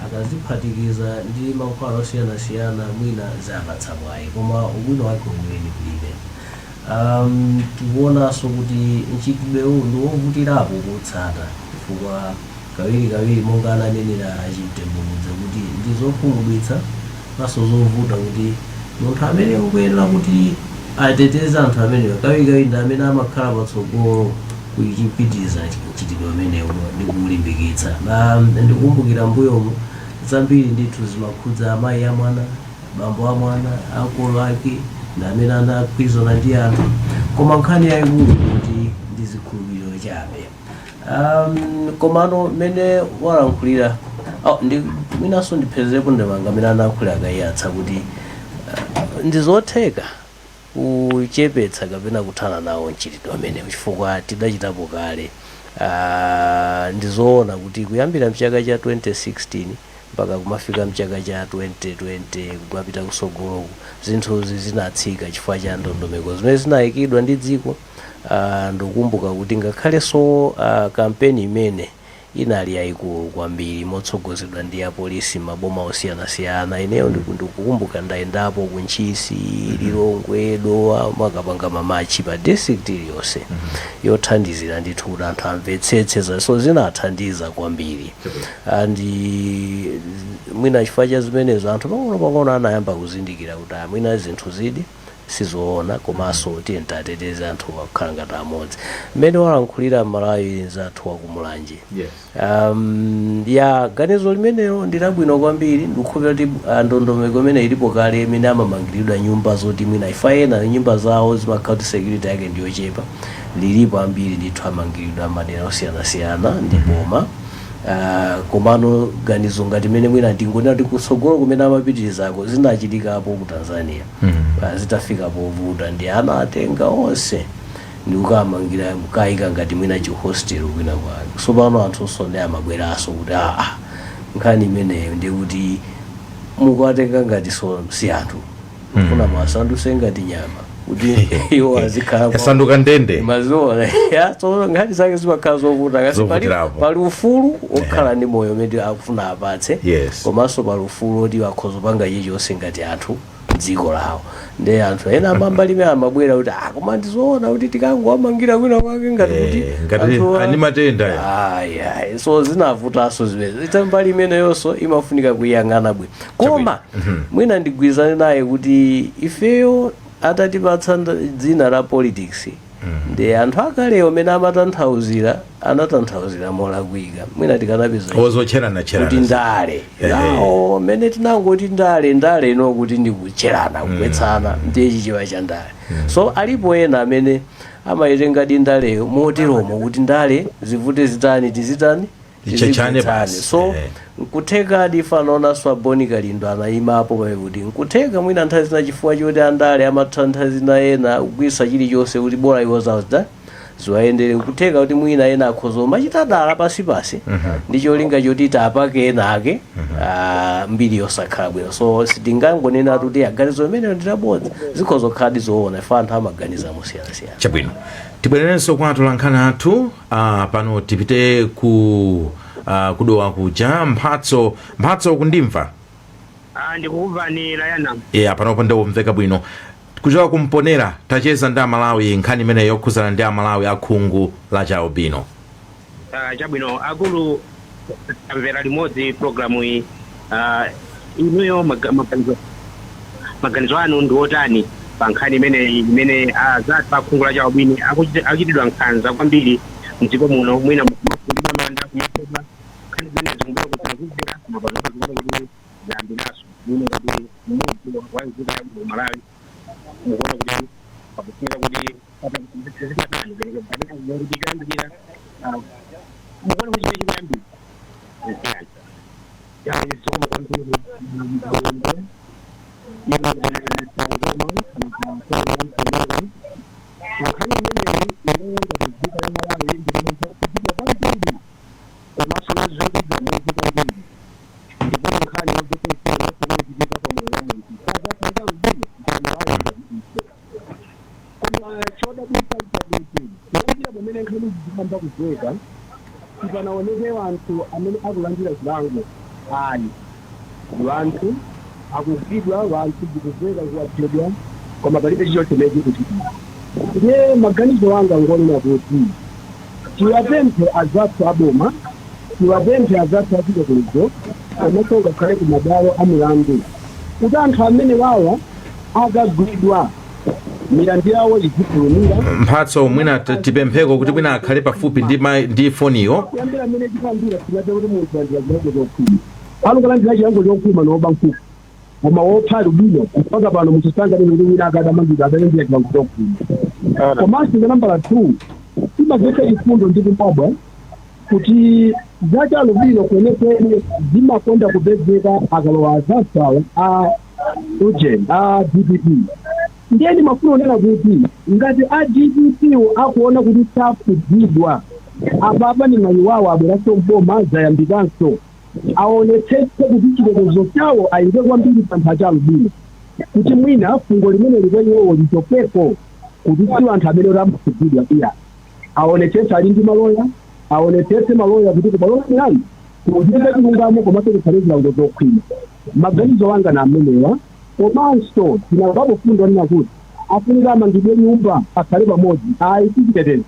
akaziphatikiza ndi mankhwala osiyanasiyana mwina zapatsa mwayi koma ubwino wake umene kulibe. Tikuonanso kuti mchitidwe uwu ndi wovutirapo kutsata chifukwa kawiri monga ananenera achimtembo kuti ndizokhumudwitsa maso zovuta kuti munthu amene ukuyenera kuti ateteze anthu amenewo kawiri ndi amene amakhala patsogolo kuchipitiza mchitidwe amenewo ndi kulimbikitsa. Ndikukumbukira mbuyomu zambiri ndithu zimakhudza amayi amwana, bambo amwana, akulu ake ndi amene anakwizona ndi anthu koma nkhani yayikulu kuti ndi zikhulupiriro chabe. Komano mene walankhulira mwinanso ndiphezepo ndemanga amene anayankhulira akayatsa kuti ndizotheka kuchepetsa kapena kuthana nawo mchitidwe amenewo chifukwa tidachitapo kale. Ndizoona kuti kuyambira mchaka cha 2016 mpaka kumafika mchaka cha 2020 kumapita kusogoloku zinthuzi zinatsika chifukwa cha ndondomeko zimene zinayikidwa ndi dziko. Ndikukumbuka kuti ngakhalenso kampeni imene inali yayikulu kwambiri motsogozedwa ndi apolisi maboma osiyanasiyana. Ineyo ndikukumbuka ndayendapo ku Ntchisi, Lilongwe, Dowa makapanga mamachi pa district iliyonse yothandizira ndithu kuti anthu amvetsetse so zinathandiza kwambiri. Mwina chifukwa cha zimenezo anthu pang'ono anayamba kuzindikira kuti mwina zinthu zidi sizoona komanso tiyentateze anthu akukhala ngati amodzi. Mmene walankhulira Malawi zathu wa ku Mulanje. Ganizo limenelo ndilabwino kwambiri ndikukhulupirira kuti ndondomeko imene ilipo kale imene amamangiridwa nyumba zoti mwina ifa ena nyumba zawo zimakhala kuti security yake ndiyochepa lilipo ambiri ndithu amangiridwa madera osiyanasiyana ndi boma. Komano ganizo ngati mene mwina ndingonena kuti kusogolo kumene amapitirizako zinachitikapo ku Tanzania zitafika povuta ndi ana atenga onse ndikukamangira mukayika ngati mwina chihostel kwina kwake. Tsopano anthu sonde amabweranso kuti nkhani imeneyo ndi kuti mukuwatenga ngati si anthu mufuna mwasandutse ngati nyama kuti iwo azikhala yasanduka ndende mazoona so ngati zake zimakhala zovuta kasi pali ufulu okhala ndi moyo umene akufuna apatse komanso pali ufulu oti akhoza panga chilichonse ngati anthu dziko lawo. Ndi anthu ena amambalime amabwera kuti koma ndizoona kuti tikangowamangira kwina kwake ngati kuti ani matenda so zinavutanso zimene itambali imeneyonso imafunika kuyang'ana bwino koma mwina ndigwirizane naye kuti ifeyo atatipatsa dzina la politics ndi anthu akalewo amene anatanthauzira molakwika mwina tikanapeza kuti ndale yawo amene tinangoti ndale ino kuti ndikucherana kugwetsana ndiye chichewa cha ndale so alipo ena amene amaitenga ndaleyo moteromo kuti ndale zivute zitani tizitani so nkutheka difanaona swaboni kalindo anayimapo kuti nkutheka mwina nthawi zina chifukwa choti andale amatha zina ena kugwisa chilichonse kuti bora iwo zawo ziwayendere nkutheka kuti mwina ena akhozo machita dala pasipasi ndi cholinga choti tapake ena ake mbiri yosakhala bwino so sitingangonena kuti aganizo amene ndilabodza zikhozo khadi zoona ife anthu amaganiza mosiyanasiyana. Chabwino tibwererenso kwa atolankhani athu pano tipite ku kudowa kuja mphatso kundimva ndikukumva ni Layana panopo ndikumveka bwino kuchoka kumponera tacheza ndi Amalawi nkhani imene yokhuzana ndi Amalawi akhungu la Chialubino. Chabwino akulu amvera limodzi programu iyi inuyo maganizo anu ndi otani pa nkhani imene zathu akhungu la Chialubino akuchitidwa nkhanza kwambiri mdziko muno mwina manda kumakoba nkhani zimene zikumbukira kumapazipazikuti zambi naso mwina kuti mmozi wanzika ya Malawi mukuona kuti pakufunira kuti zikatani zikandikira mukuona kuti chikayambira yayisoma kwambiri panaoneke wanthu amene akulandira zilango wanthu akugwidwa wanthu zikuzweka kuwapedwa koma palibe chichotemeji kuchitira. Ndiye maganizo wanga ngonena kuti tiwapemphe azathu aboma tiwapemphe azathu achitetezo komanso ngakhale ku mabwalo a milandu kuti anthu amene wawa akagwidwa milandu yawo izipulumira. Mphatso mwina tipempheko kuti mwina akhale pafupi ndi foniyo kuyambira amene tikambira tinate kuti munthu andira zilango zokhuma alukalandira chilango chokhuma noba mkuku koma wopha lubino mpaka pano muchisanga lino kuti wina akadamangidwa atalembera chilango chokhuma. Komanso nambala 2 imagesa chifundo ndi kumbabwa kuti zacha lubino kwenekene zimakonda kupezeka akalowa azasawa a ujen a DPP. Ndiye mafuno nena kuti ngati a DPP akuona kuti sakugwidwa ababa ni mali wawo aberaso mboma zayambikanso aonetsetse kuti chitetezo chawo ayike kwambiri pantha cha lubino kuti mwina fungo limene likwenyewo lichokepo kuti si anthu amene oramukugwidwa iya aonetsetse ali ndi maloya aonetsetse maloya kuti kubalola milandu kuzibe chilungamo komanso kukhale zilango zokhwima. Maganizo wanga na amenewa komanso tinambapo fundo nina kuti afunika amangidwe nyumba akhale pamodzi chitetezo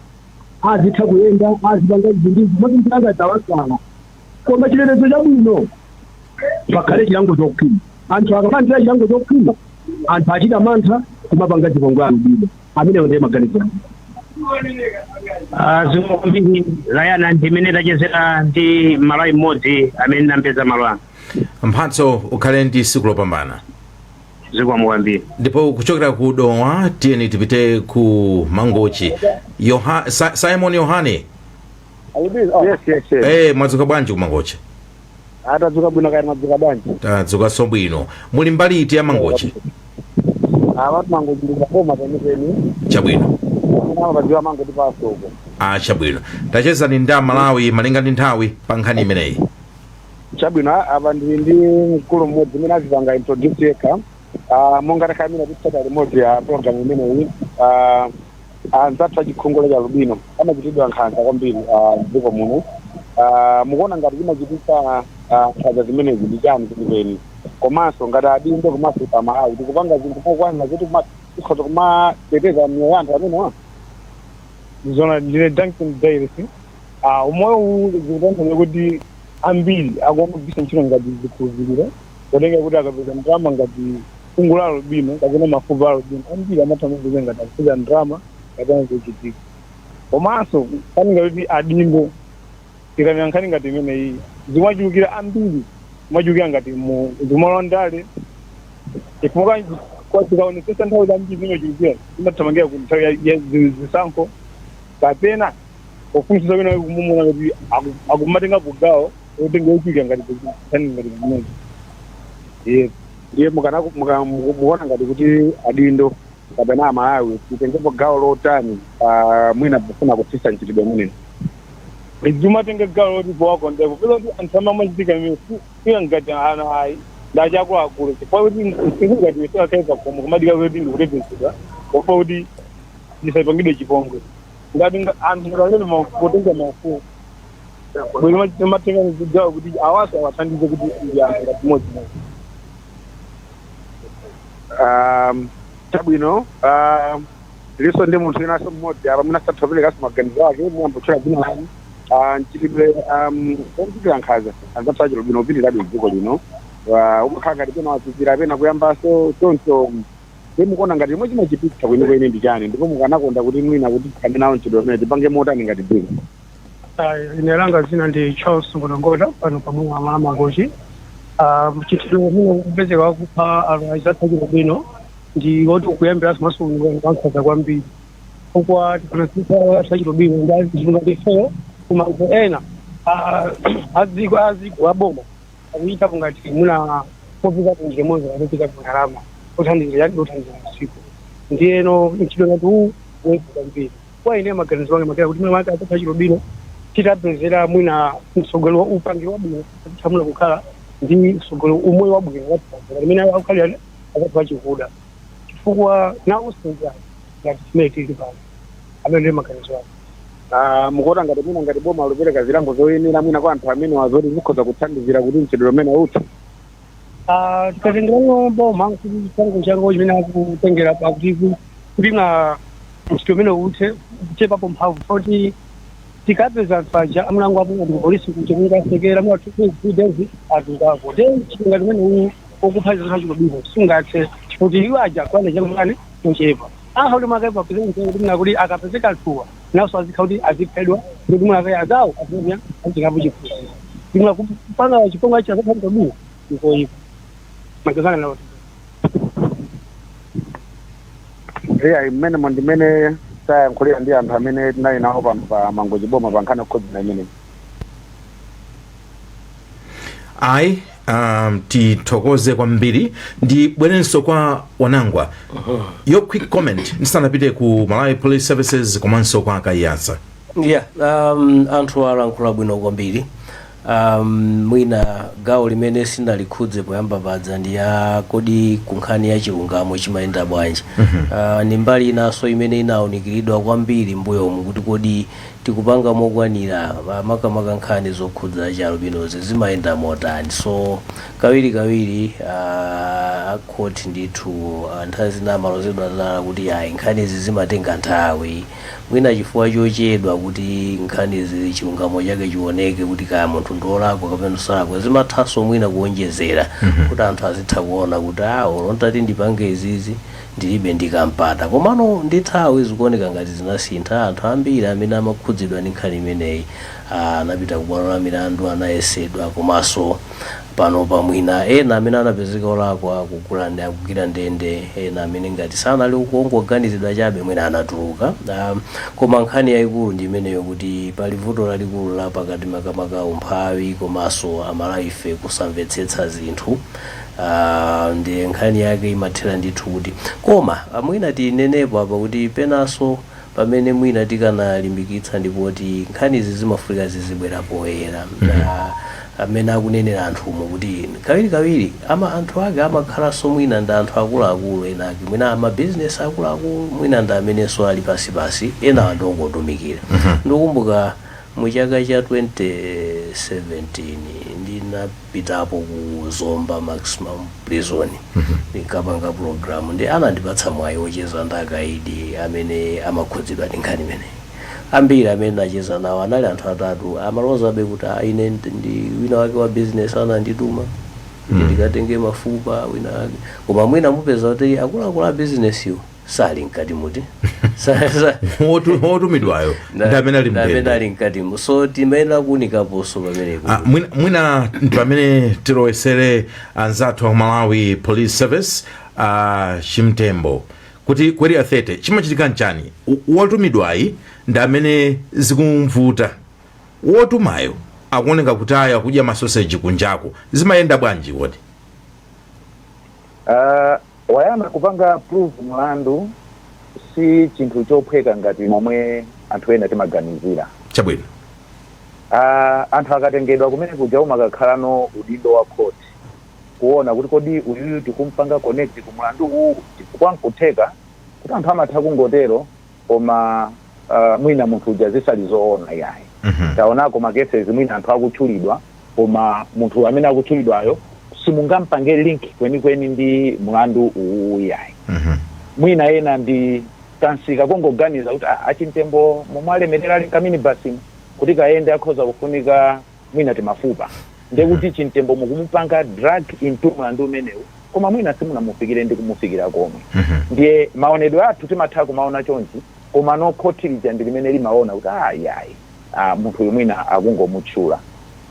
azitha kuyenda azipanga izindizi moti mpanga tawasala koma chitetezo chabwino pakhale chilango chokhwima. Anthu akalandira chilango chokhwima anthu achita mantha kumapanga chipongwe alubino amenewo ndiye maganizo zimwe kwambiri Layana ndimene tachezera ndi Malawi mmodzi amene nampeza malo anga. Mphatso ukhale ndi tsiku lopambana. Zikomo kwambiri. Ndipo kuchokera ku Dowa tiyeni tipite ku Mangochi. Simon Yohane. Yes. Mwadzuka bwanji ku Mangochi? Atadzuka bwino kaya mwadzuka bwanji? Tadzuka sobwino. Muli mbali iti ya Mangochi? Watu Mangochi ndikoma penipeni. Chabwino. Badziwa Mangochi pasoko. Chabwino. Tacheza ndi Malawi malinga ndi nthawi pa nkhani imeneyi. Chabwino apa ndi mkulu mmodzi amene azipanga introduce yekha. Monga takamira kutsata limodzi ya program imeneyi. Anzathu achikhungu la Chialubino amachitidwa nkhanza kwambiri dziko muno. Mukuona ngati zimachitisa nkhanza zimenezi ndi chani kuti komanso ngati adindo komanso pamalawi tikupanga zinthu mokwana zoti tikhoza kumateteza miyoyo ya anthu amenewa. Zona ndine Duncan Davis. Umoyo huu zikutanthauza kuti ambiri akuamagwisa ntchito ngati zikhulupiriro potenga kuti akapeza ndalama ngati fungu la albino kapena mafupa a albino ambiri amathamangisa ngati akupeza ndalama kapena zochitika. Komanso nkhani ngati adindo tikamira nkhani ngati imeneyi zimachulukira ambiri zimachulukira ngati zimalondale chifukwa tikaonetsesa nthawi zambiri zimachulukira zimathamangira ku nthawi ya zisankho kapena ofunisa wena kumumuna kuti akumatenga kugawo otenga uchulukira ngati nkhani ngati imeneyi. Ndiye mukuona ngati kuti adindo kapena amalawi titengepo gawo lotani mwina pofuna kutsitsa mchitidwe umenewu. Zimatenga gawo loti powakondepo peza kuti anthu amachitika imene siya ngati ana ayi ndachakuluakulu chifukwa kuti ngati misakakaipa koma kumadika kuti ndikutetezedwa kofa kuti ndisapangidwe chipongwe ngati anthu ngakalebe potenga mafumu bwino matenga gawo kuti awaso awathandize kuti ndi anthu ngati modzi. Chabwino liso ndi munthu inaso mmodzi apa mwina sathoperekaso maganizo ake mwambotchera dzina lani mchitidwe omchitira nkhaza anzathu lubino upitirabe dziko lino umakhala ngati pena wazizira pena kuyambaso choncho ndimukuona ngati imwe chimachipitsa kwenikweni ndi chani ndipo mukanakonda kuti mwina kuti tikhale nawo mchitidwe umene tipange motani ngati dziko. Ine langa zina ndi Charles Ngolongola pano pamwe Mangochi. Mchitidwe umene ukupezeka wakupha anzathu lubino ndi woti ukuyambira simasungu kwankhaza kwambiri kwa tikunasisa sachilubino ndazilungatifeyo kumanzo ena aziko aboma akuita kungati muna kofika kunjire moza katopita kunalama kuthandizira yati dothandizira usiku ndiyeno mchidwe ngati huu wefuka mbiri kwa ine maganizo wange makera kuti mwina maka sachilubino titapezera mwina msogolo upangi wabwino chamuna kukhala ndi msogolo umoyo wabwino watipazira limene akukhalira akati wachikuda chifukwa nausenza ngati chimene tili pano amene maganizo ake. Mukuona ngati mwina ngati boma lopereka zilango zoyenera mwina kwa anthu amene wazoti zikhoza kuthandizira kuti mchitidwe umene uti. Tikatengera boma kuti chilango chango chimene akutengera pakuti na mchitidwe umene uthe kuchepapo mphamvu kuti tikapeza paja amulango apo ndi polisi kuti mungasekera mwa tudezi atungako then chingati umene ukuphaza sachilubino sungathe kuti iwo aja kwana chamani kuchepa aholi makaipa pezeni kuti akapezeka tuwa naso azikauti aziphedwa kuti mwaka azawo azimya azikapo chifusi imwe kupanga chiponga cha zakhapo bia iko ipo makazana nawo imene mondimene sayankhulira ndi anthu amene tinali nawo pa Mangochi boma pankhani COVID-19 imene. Ayi tithokoze kwambiri ndibwerenso kwa Wanangwa yo quick comment ndisanapite ku Malawi Police Services komanso kwa Kaiyasa. Anthu alankhula bwino kwambiri. Mwina gawo limene sinalikhudze poyamba padza ndi ya kodi kunkhani ya chilungamo chimayenda bwanji. Ni mbali inaso imene inaonikiridwa kwambiri mbuyomu kuti kodi tikupanga mokwanira makamaka nkhani zokhudza chalubinozi zimayenda motani. So kawiri khoti ndithu anthu zinamalizidwa nala kuti ayi nkhani izi zimatenga nthawi mwina chifukwa chochedwa kuti nkhani izi chilungamo chake chioneke kuti kaya munthu ndolakwa kapena salakwa zimathanso mwina kuonjezera kuti anthu azitha kuona kuti olontati ndipange izizi ndilibe ndikampata komano ndi nthawi zikuoneka ngati zinasintha anthu ambiri amene amakhudzidwa ndi nkhani imeneyi anapita kubwalo la milandu anayesedwa komanso pano pamwina ena amene anapezeka olakwa kugwira ndende ena amene ngati sanali kungoganizidwa chabe mwina anatuluka koma nkhani yayikulu ndi imeneyo kuti pali vuto lalikulu la pakati makamaka umphawi komanso amalaife kusamvetsetsa zinthu ndi nkhani yake imathera ndithu kuti koma mwina tinenepo apa kuti penanso pamene mwina tikanalimbikitsa ndipoti nkhani izi zimafunika zizibwera poyera amene akunenera anthumo kuti kawiri anthu ake amakhalanso mwina ndi anthu akuluakulu enake mwina amabizinesi akuluakulu mwina ndi amenenso ali pasipasi ena andongotumikira. Ndikukumbuka mu chaka cha 20 2017 ndinapitapo ku Zomba maximum prison ndikapanga program ndi anandipatsa mwayi wocheza ndakaidi amene amakhudzidwa ndi nkhani imene ambiri amene nacheza nawo anali anthu atatu amalozabe kuti ine ndi wina wake wa business anandituma ndikatenge mafupa wina wake koma mwina mupeza kuti akuluakulu a business iwo sali mkati muti wotumidwayo ndamene ali mkati so timayenera kuunikaponso pamenepo. Mwina pamene tilowesere anzathu a Malawi Police Service Chimtembo kuti kweri athete chimachitika nchani wotumidwayi ndi amene zikumvuta wotumayo akuoneka kuti aya kudya masoseji kunjaku zimayenda bwanji woti wayamba kupanga proof mlandu si chinthu chophweka ngati momwe anthu ena timaganizira chabwino. Anthu akatengedwa kumene kuja umakakhalano udindo wa court kuona kuti kodi uyuyu tikumpanga connect kumlandu uwu tikwankutheka kuti anthu amatha kungotero koma mwina munthu uja zisali zoona yayi taonako makeses mwina anthu akutchulidwa koma munthu amene akutchulidwayo simungampange link kwenikweni ndi mlandu uwu yayi mwina ena ndi kansika kongoganiza kuti Achimtembo momwalemerera ali kamini basimu kuti kaende akhoza kufunika mwina timafupa ndekuti Chimtembo mukumupanga drug into mlandu umenewu koma mwina simunamufikire ndi kumufikira komwe ndiye maonedwe athu timatha kumaona chonchi koma no khotilija ndi limene limaona kuti ayayi munthu uyu mwina akungomutchula.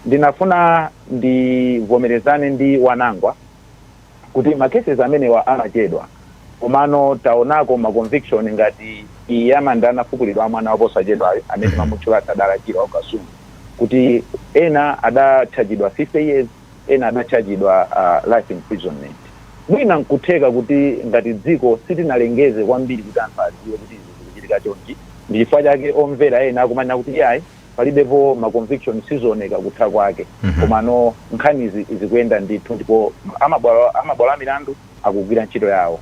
Ndinafuna ndivomerezane ndi wanangwa kuti makeses amenewa amachedwa komano taonako maconviction ngati iyamanda anafukulidwa mwana waposachedwa amene mamutchula adalachira Okasungu kuti ena adachajidwa 50 years ena adachajidwa life imprisonment. Mwina nkutheka kuti ngati dziko sitinalengeze kwambiri kuti anthu adziwe kuti zikuchitika chonchi ndi chifukwa chake omvera ena akumanya kuti yayi palibepo maconviction sizooneka kutha kwake komano nkhani zikuyenda ndithu ndipo amabwalo a milandu akugwira ntchito yawo.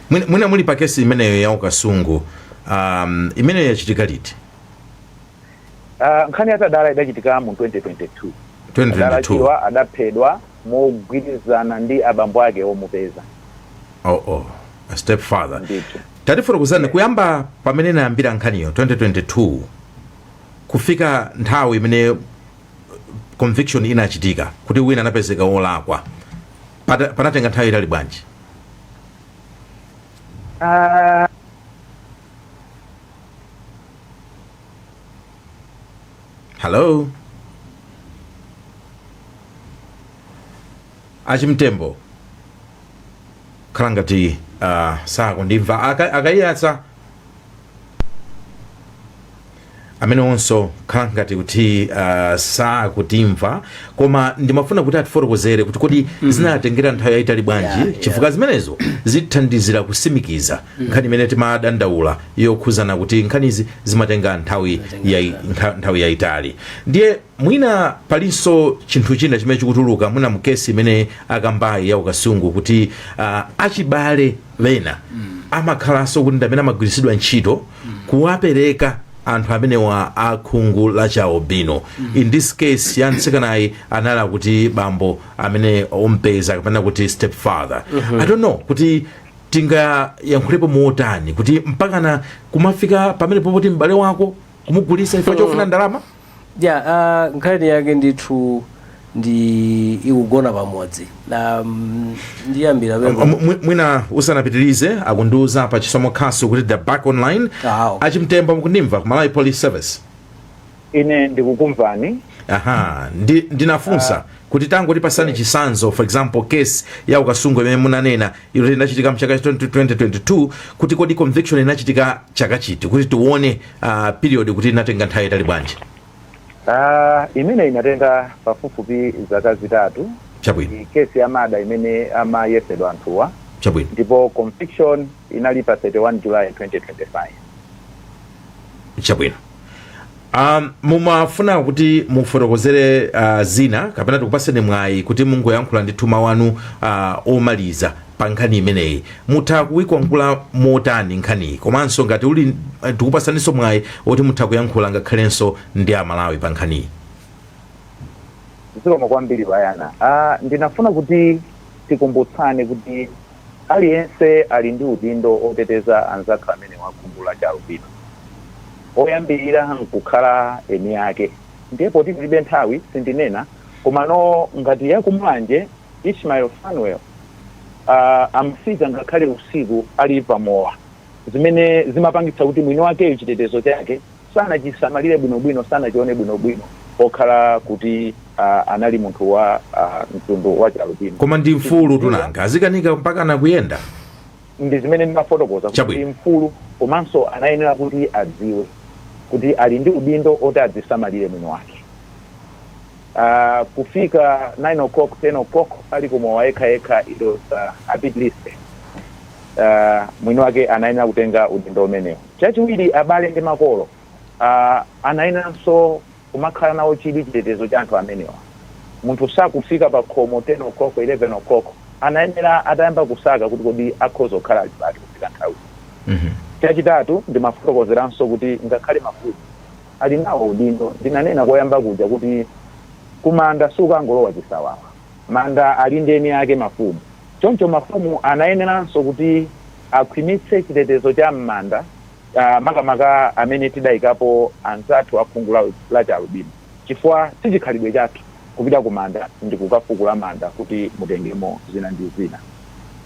Mwina muli pa kesi imeneyo ya Okasungu imeneyo yachitika liti? Nkhani yatadala idachitika mu 2022 adalachiwa adaphedwa mogwirizana ndi abambo ake omupeza. A step father. Tatifotokozani kuyamba pamene nayambira nkhaniyo 2022 kufika nthawi imene conviction inachitika kuti wina anapezeka wolakwa panatenga nthawi itali bwanji? Hello? Achimtembo kalangati sakundimva akayatsa amene onso kalangati kuti sakutimva koma ndimafuna kuti atifotokozere kuti kodi zinatengera nthawi yayitali bwanji chifukwa zimenezo zithandizira kusimikiza nkhani imene timadandaula yokhuzana kuti nkhanizi zimatenga nthawi yayitali. Ndiye mwina palinso chinthu china chimene chikutuluka mwina mukesi imene akambayi ya Okasungu kuti achibale bena amakhalanso kuti ndamene amagwiritsidwa ntchito kuwapereka anthu amenewa akhungu la Chaobino. In this case ya mtsikanayi anala kuti bambo amene ompeza kapena kuti step father. I don't know kuti tingayankhulepo motani kuti mpakana kumafika pamene popoti m'bale wako kumugulisa ifa chofuna ndalama? Nkhani yake ndithu ndi ikugona pamodzi ndiyambira mwina usanapitirize akundiuza pa chisomo khasu kuti the back online. Achimtembo mukundimva ku Malawi Police Service? Ine ndikukumvani. Ndinafunsa kuti tango tipasani chisanzo for example case ya Okasungu imene munanena ilo inachitika mchaka 2022 kuti kodi conviction inachitika chaka chiti kuti tione period kuti inatenga nthawi itali bwanji? Imene inatenga pafupifupi zaka zitatu. Chabwino. Kesi ya mada imene amayesedwa anthuwa. Chabwino. Ndipo conviction inalipa 31 July 2025. Chabwino. Mumafuna kuti mufotokozere zina kapena tikupaseni mwayi kuti mungoyankhula ndi thuma wanu omaliza pa nkhani imeneyi mutha kuyikwangula motani nkhaniyi komanso ngati uli tikupasaninso mwayi oti mutha kuyankhula ngakhalenso ndi Amalawi pa nkhaniyi? zikomo kwambiri bayana. Ndinafuna kuti tikumbutsane kuti aliyense ali ndi udindo oteteza anzake amene wakumbula cha albino. Oyambirira nkukhala eni yake. Ndipo tilibe nthawi sindinena komano ngati yakumwanje Ishmael Fanuel amsiza ngakhale usiku ali pamowa zimene zimapangitsa kuti mwini wake chitetezo chake sana chisamalire bwinobwino sana chione bwinobwino okhala kuti anali munthu wa mtundu wa albino. Koma ndi mfulu tunanga azikanika mpaka nakuyenda. Ndi zimene ndimafotokoza kuti mfulu komanso anayenera kuti adziwe kuti ali ndi udindo oti adzisamalire mwini wake. Kufika 9 o'clock 10 o'clock ali kumowa yekha ilo a bit list. Mwini wake anayenera kutenga udindo umenewo. Chachiwiri abale ndi makolo anayeneranso kumakhala nawo chidi chitetezo cha anthu amenewa. Munthu sakufika pa khomo 10 o'clock 11 o'clock anayenera atayamba kusaka kuti kodi akhoza kukhala ali pati kufika nthawi. Chachitatu ndimafotokozeranso kuti ngakhale mafumu ali nawo udindo. Ndinanena koyamba kuja kuti kumanda sukangolowa chisawawa. Manda ali ndeni yake mafumu. Choncho mafumu anayeneranso kuti akhwimitse chitetezo cha mmanda makamaka amene tidayikapo anzathu akhungula la albino. Chifukwa sichikhalidwe chathu kupita kumanda ndi kukafukula manda kuti mutengemo zina ndi zina.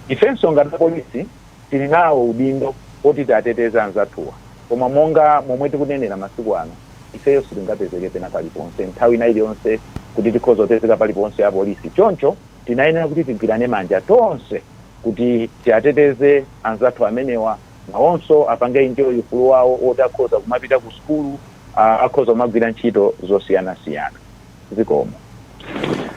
Ifenso ngati polisi tili nawo udindo oti tiateteza anzathuwa. Koma monga momwe tikunenera masiku ano ifeyo sitingapezeke pena paliponse nthawi ina iliyonse kuti tikhoza kupezeka paliponse ya polisi. Choncho tinayenera kuti tigwirane manja tonse kuti tiateteze anzathu amenewa nawonso apange enjoy ufulu wawo oti akhoza kumapita ku skulu akhoza kumagwira ntchito zosiyanasiyana. Zikomo.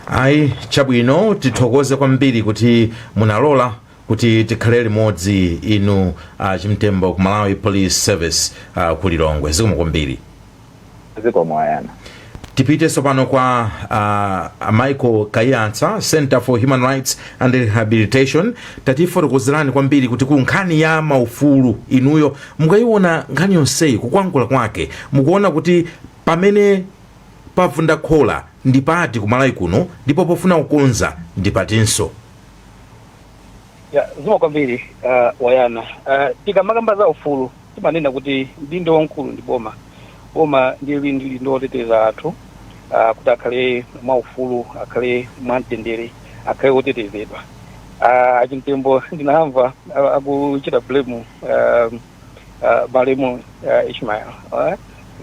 Ayi chabwino tithokoze kwambiri kuti munalola kuti tikhale limodzi inu chimtembo ku Malawi Police Service ku Lilongwe. Zikomo kwambiri. Zikomo ayana. Tipite sopano kwa Michael Kayatsa, Center for Human Rights and Rehabilitation. Tatifotokozerani kwambiri kuti ku nkhani ya maufulu inuyo mukayiona nkhani yonseyi kukwangula kwake mukuona kuti pamene pavunda khola ndi pati ku Malawi kuno ndipo pofuna kukonza ndi patinso. Zikomo kwambiri wayana. Tikamakamba za ufulu timanena kuti ndindo wankulu ndi boma. Boma ndi oteteza anthu kuti akhale mwaufulu akhale mwamtendere akhale otetezedwa. Achimtembo ndinamva akuchita blame malemu Ishmael.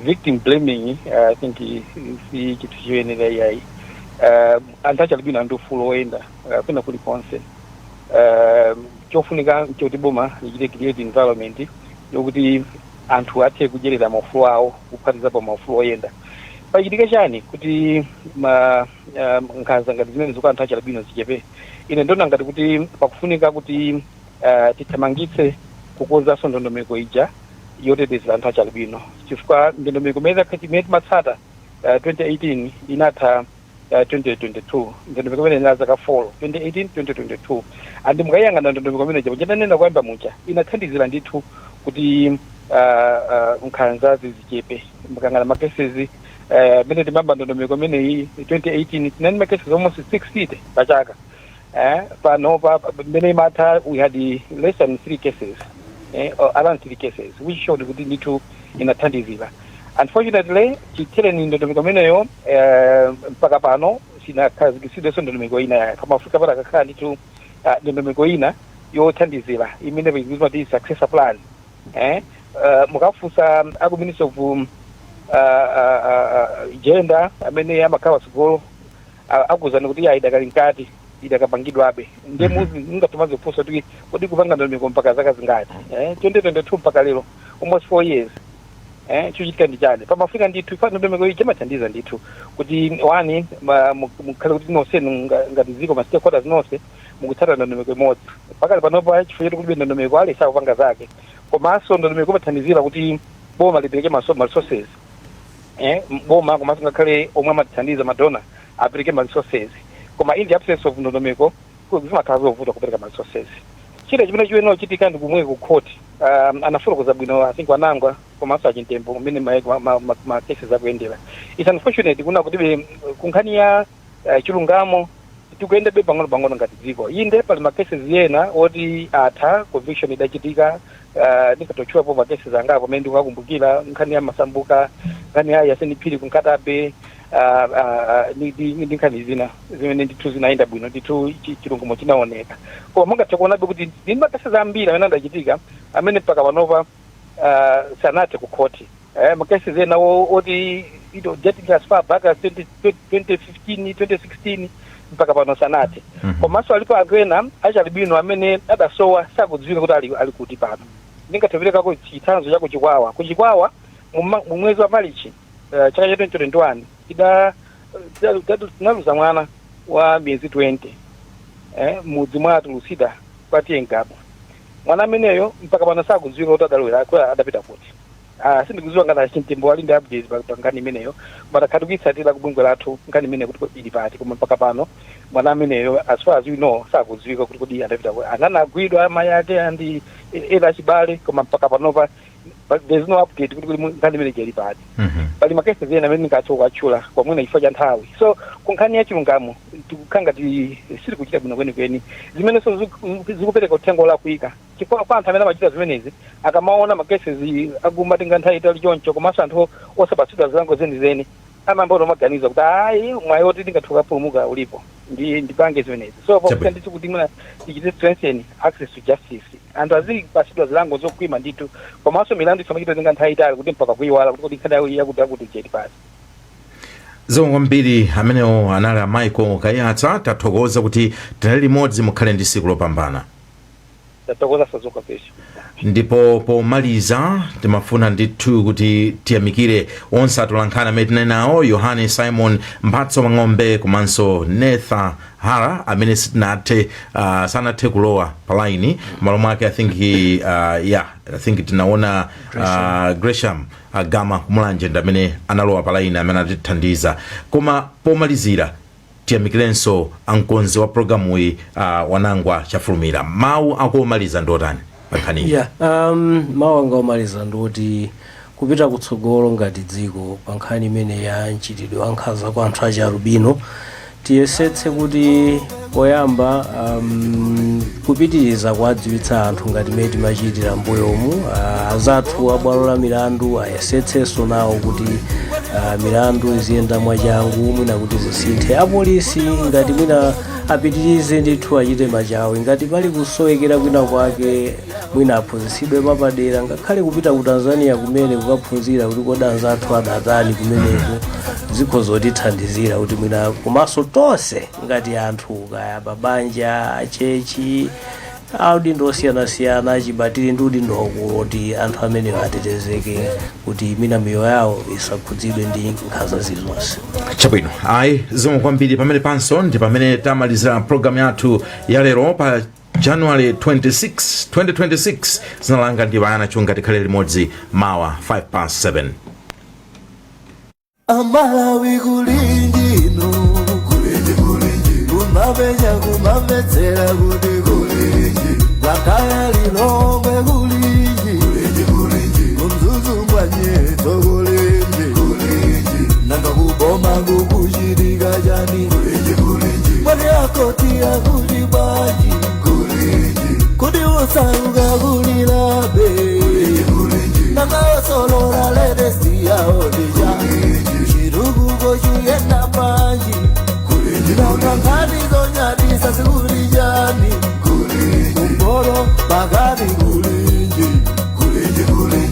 Victim blaming I think si chinthu choyenera iyayi. Anthu achalibwino ndi ufulu oyenda kwina kulikonse. Chofunika choti boma lichite create environment yokuti anthu athe kudyerera maufulu awo kuphatizapo maufulu oyenda. Pachitika chani kuti nkhanza ngati zimene zikuti anthu achalibwino zichepe. Ine ndona ngati kuti pakufunika kuti tithamangitse kukonzanso ndondomeko ija yoteteza anthu achalibwino. Chifukwa ndondomeko imene timatsata 2018 inatha 2022 ndondomeko imene ina zaka 4 2018 2022 andi mukayang'ana ndondomeko imene chanena kwamba mucha inathandizira ndithu kuti nkhanza zichepe. Mukang'ana makeses mene timamba ndondomeko imene 2018 tinani makeses almost 60 pachaka. Pano mene imatha we had less than 3 cases around 3 cases which showed kuti ndithu inathandizira. Unfortunately chitereni ndondomeko imeneyo mpaka pano sinakhazikitsidwenso ndondomeko ina kama Afrika pakakhala ndithu ndondomeko ina yothandizira imene ikuzwa kuti successor plan. Mukafunsa aku Minister of Gender amene amakhala tsogolo akuzani kuti idakali nkati idakapangidwabe ndemuzi ngatumaze kufunsa kuti kodi kupanga ndondomeko mpaka zaka zingati 2022 mpaka lero almost 4 years. Chuchitika ndi chani pamafika ndithu ifana ndondomeko iyi chimathandiza ndithu kuti wani mukhale kuti nonse ngati ziko ma stakeholders nonse mukutsata ndondomeko imodzi. Pakali panopa chifukwa choti kulibe ndondomeko alesa kupanga zake komanso ndondomeko imathandizira kuti boma lipereke ma resources. Boma komanso ngakhale omwe amathandiza madona apereke ma resources koma in the absence of ndondomeko zimakhala zovuta kupereka ma resources. Chile chimene chiweno chitika ndi kumwe ku court anafotokoza bwino I think wanangwa komanso achimtembo mmene ma cases akuyendera. It's unfortunate kuna kuti kunkhani ya chilungamo tikuende be pang'ono ngati dziko inde pali macases yena oti atha conviction idachitika nikatochulapo macases angapo amene ndikukumbukira nkhani ya Masambuka, nkhani ya Yaseniphiri kunkatabe ndi nkhani zina zimene ndithu zinaenda bwino ndithu chilungamo chinaoneka koma mungathe kuonabe kuti ndi macases ambiri amene adachitika amene mpaka panopa sanathe ku court macases ena oti getting as far back as 2015 2016 mpaka pano sanathe komanso alipo anthu ena achalibwino amene adasowa sakudziwika kuti ali kuti pano ndingathoperekako chitsanzo chako kuchikwawa mu mwezi wa Marichi chaka cha 2021 tinaluza mwana wa miyezi 20 mudzi mwa Tulusida kwatiyengapo mwana ameneyo mpaka pano sakudziwika kuti adalowera adapita kuti sindikudziwa ngati achimtembo ali ndi updates pa nkhani imeneyo matakhatukitsatira kubungwe lathu nkhani imeneyo kuti ili pati koma mpaka pano mwana ameneyo as far as we know sakudziwika kuti adapita kuti ananagwidwa amayi ake andi ena achibale koma mpaka panopa there's no update kuti nkhani imeneyo ili pati pali macases ena amene ndingathe kuwatchula kwamwina chifukwa cha nthawi so kunkhani ya chilungamo tikukhanga sili kuchita bwino kwenikweni zimenenso zikupereka uthenga olakwika chifukwa kwa anthu amene amachita zimenezi akamaona macases akumatenga nthawi itali choncho komanso anthu osapatsidwa zilango zenizeni amamba omaganiza kuti ayi mwayi oti ndingathe kupulumuka ulipo ndipange zimenezi so pakuti ndithu kuti mwina tichite strengthen access to justice anthu azipatsidwa zilango zokhwima ndithu komanso milandu isamachitenga nthawi itali kuti mpaka kuyiwala kuti nkhani yakuti cheti pasi zomwe kwambiri amenewo anali a Michael Kayatsa tathokoza kuti tinali limodzi mukhale ndi tsiku lopambana tathokoza sazoka pesho ndipo pomaliza timafuna ndithu kuti tiyamikire onse atolankhani amene tinali nawo Yohane Simon Mphatso Mang'ombe komanso Netha Hara amene sanathe kulowa palaini malo mwake I think tinaona Gresham Gama Kumulanje amene analowa palaini amene atithandiza koma pomalizira tiyamikirenso ankonzi wa programu iyi Wanangwa Chafulumira mawu akomaliza ndotani mawu anga omaliza ndoti kupita kutsogolo ngati dziko pa nkhani imene ya mchitidwe wa nkhanza kwa anthu achi alubino tiyesetse kuti poyamba kupitiriza kuwadziwitsa anthu ngati mmene timachitira mbuyomu azathu abwalo la milandu ayesetsenso nawo kuti milandu iziyenda mwachangu mwina kuti zisinthe apolisi ngati mwina apitirize ndithu achite machawi ngati pali kusowekera kwina kwake mwina aphunzitsidwe papadera ngakhale kupita ku Tanzania kumene kukaphunzira kuti kodi anzathu adatani kumeneko zikho zotithandizira kuti mwina komanso tonse ngati anthu kaya babanja achechi audindo osiyanasiyana achibatire ndi udindo kuti anthu amene atetezeke kuti mina miyoyo yawo isakhudzidwe ndi nkhanza zilizonse chabwino ayi zomwe kwambiri pamene panso ndi pamene tamalizira programu yathu ya lero pa January 26 2026 zinalanga ndi Bayana Chunga tikhale limodzi mawa 5:07 Amalawi kulindino kumabenya kumabetsera kuti kulinji lakaya lilongwe kulinji kumzuzu mwanyeto kulinji nanga kuboma kukuchitika chani mwani akotia kuti baji kuti usauka kulilabe nanga osolora ledesi yaolija chiruguko chuyenda panji nanga nkanizo nyadisa sikulijani kumbolo pakati kulinji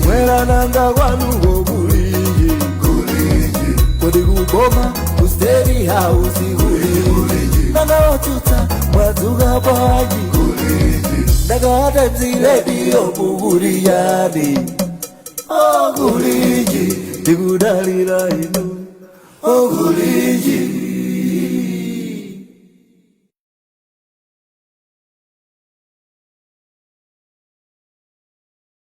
mwela nanga kwanuko kulinji kodi kuboma kusteri hausi kulinji nanga otuta mwadzuka panji ndakata mziredio kukulijani kulinji tikudalira inu kulinji